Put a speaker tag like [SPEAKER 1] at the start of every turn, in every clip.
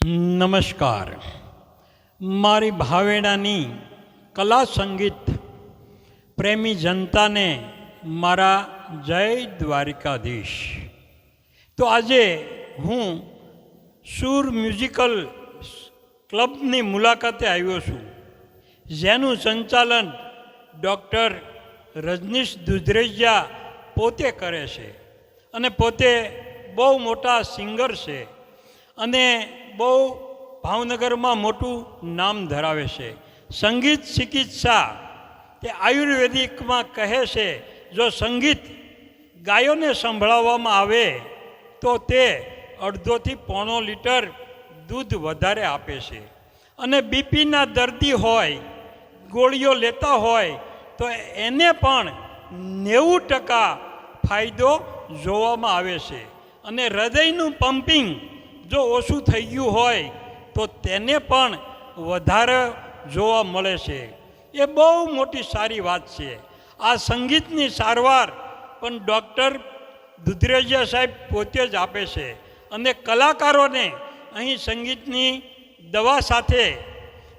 [SPEAKER 1] નમસ્કાર. મારી ભાવેણાની કલા સંગીત પ્રેમી જનતાને મારા જય દ્વારિકાધીશ. તો આજે હું સુર મ્યુઝિકલ ક્લબની મુલાકાતે આવ્યો છું, જેનું સંચાલન ડૉક્ટર રજનીશ દુધરેજિયા પોતે કરે છે અને પોતે બહુ મોટા સિંગર છે અને બહુ ભાવનગરમાં મોટું નામ ધરાવે છે. સંગીત ચિકિત્સા તે આયુર્વેદિકમાં કહે છે, જો સંગીત ગાયોને સંભળાવવામાં આવે તો તે અડધોથી પોણો લીટર દૂધ વધારે આપે છે. અને બીપીના દર્દી હોય, ગોળીઓ લેતા હોય તો એને પણ 90% ફાયદો જોવામાં આવે છે. અને હૃદયનું પમ્પિંગ જો ઓછું થઈ ગયું હોય તો તેને પણ વધારે જોવા મળે છે. એ બહુ મોટી સારી વાત છે. આ સંગીતની સારવાર પણ ડૉક્ટર દુધરેજિયા સાહેબ પોતે જ આપે છે અને કલાકારોને અહીં સંગીતની દવા સાથે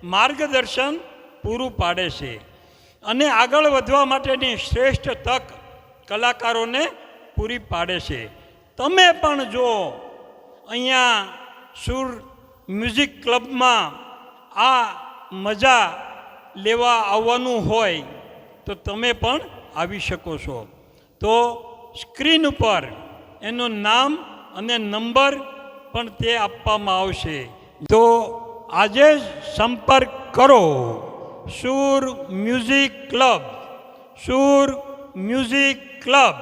[SPEAKER 1] માર્ગદર્શન પૂરું પાડે છે અને આગળ વધવા માટેની શ્રેષ્ઠ તક કલાકારોને પૂરી પાડે છે. તમે પણ જો અહીંયા સુર મ્યુઝિક ક્લબમાં આ મજા લેવા આવવાનું હોય તો તમે પણ આવી શકો છો. તો સ્ક્રીન ઉપર એનું નામ અને નંબર પણ તે આપવામાં આવશે. તો આજે જ સંપર્ક કરો. સુર મ્યુઝિક ક્લબ, સુર મ્યુઝિક ક્લબ.